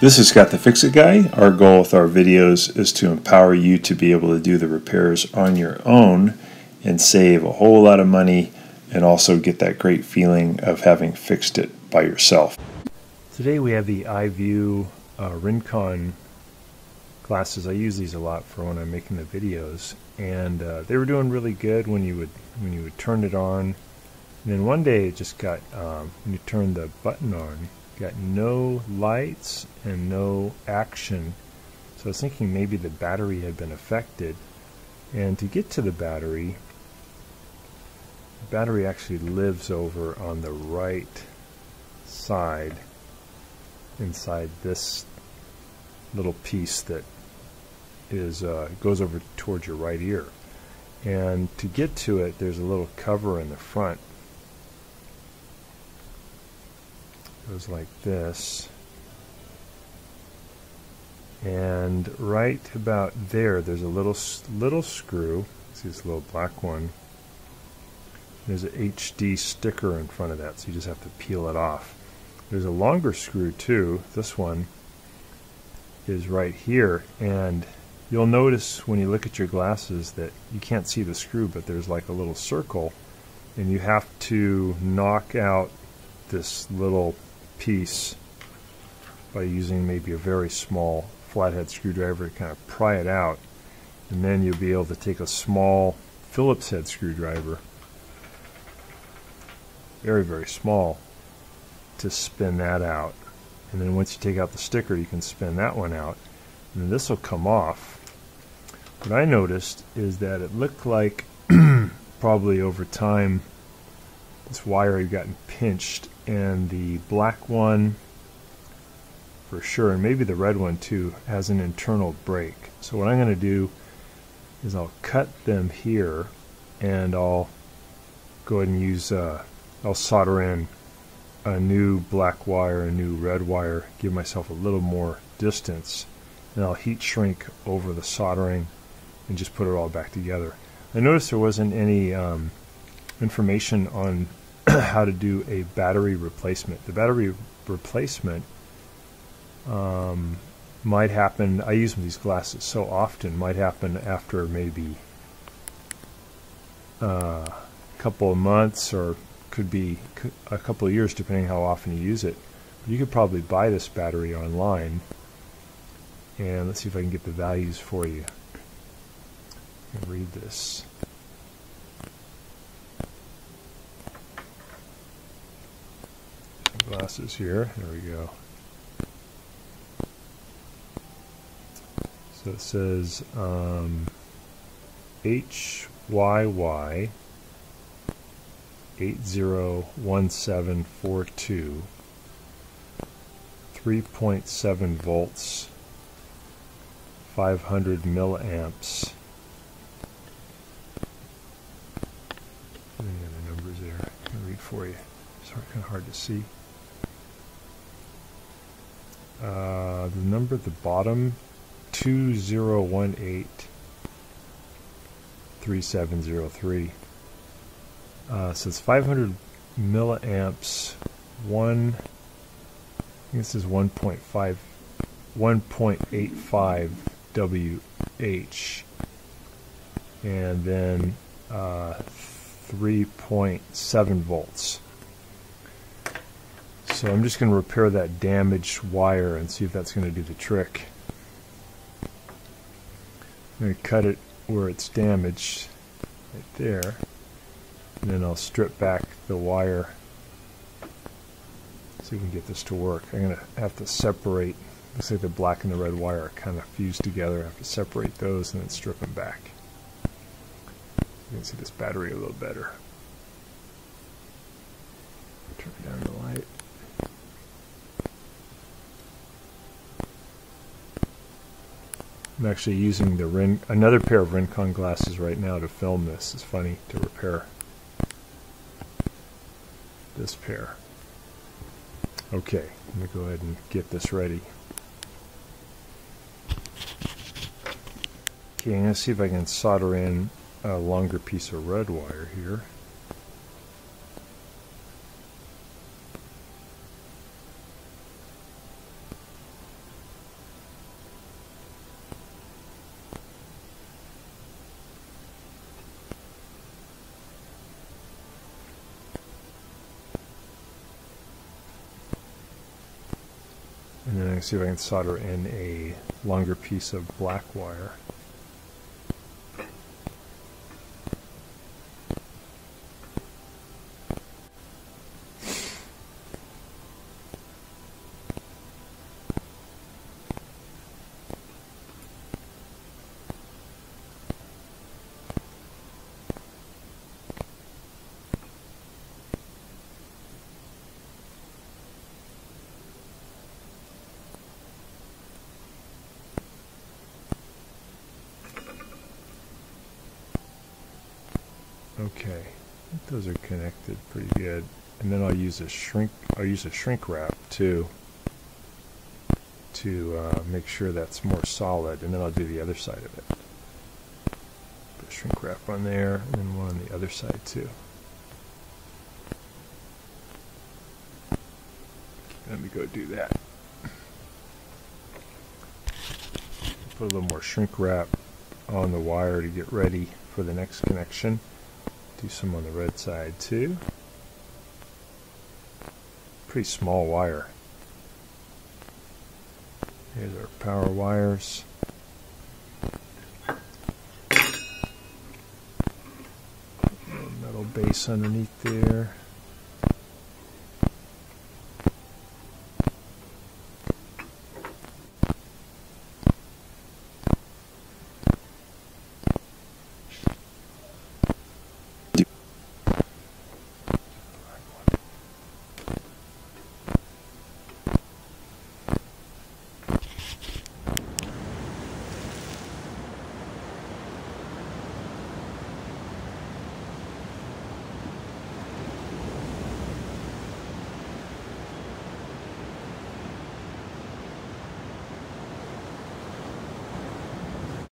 This is Scott the Fix-It Guy. Our goal with our videos is to empower you to be able to do the repairs on your own and save a whole lot of money and also get that great feeling of having fixed it by yourself. Today we have the iVUE Rincon glasses. I use these a lot for when I'm making the videos, and they were doing really good when you would turn it on. And then one day it just got when you turn the button on, got no lights and no action. So I was thinking maybe the battery had been affected. And to get to the battery actually lives over on the right side inside this little piece that is goes over towards your right ear. And to get to it, there's a little cover in the front. It goes like this, and right about there's a little screw. See this little black one? There's an HD sticker in front of that, so you just have to peel it off. There's a longer screw too. This one is right here, and you'll notice when you look at your glasses that you can't see the screw, but there's like a little circle, and you have to knock out this little piece by using maybe a very small flathead screwdriver to kind of pry it out, and then you'll be able to take a small Philipshead screwdriver, very, very small, to spin that out. And then once you take out the sticker, you can spin that one out, and then this will come off. What I noticed is that it looked like probably over time this wire had gotten pinched, and the black one for sure, and maybe the red one too, has an internal break. So what I'm going to do is I'll cut them here, and I'll go ahead and use I'll solder in a new black wire, a new red wire, give myself a little more distance, and I'll heat shrink over the soldering and just put it all back together. I noticed there wasn't any information on how to do a battery replacement. The battery replacement might happen, I use these glasses so often, might happen after maybe a couple of months, or could be a couple of years depending how often you use it. You could probably buy this battery online, and let's see if I can get the values for you. Read this. Glasses here. There we go. So it says HYY 801742, 3.7 volts, 500 milliamps. Any other numbers there? I can read for you. It's kind of hard to see. The number at the bottom, 2018-3703. So it's 500 milliamps. I think this is 1.85 WH, and then 3.7 volts. So I'm just going to repair that damaged wire and see if that's going to do the trick. I'm going to cut it where it's damaged, right there, and then I'll strip back the wire so we can get this to work. I'm going to have to separate, looks like the black and the red wire are kind of fused together. I have to separate those and then strip them back. You can see this battery a little better. Turn down the light. I'm actually using the another pair of Rincon glasses right now to film this. It's funny, to repair this pair. Okay, I'm going to go ahead and get this ready. Okay, I'm going to see if I can solder in a longer piece of red wire here. And then I can see if I can solder in a longer piece of black wire. Okay, I think those are connected pretty good. And then I'll use a shrink wrap too to make sure that's more solid, and then I'll do the other side of it. Put a shrink wrap on there, and then one on the other side too. Let me go do that. Put a little more shrink wrap on the wire to get ready for the next connection. Do some on the red side too. Pretty small wire. Here's our power wires. Metal base underneath there.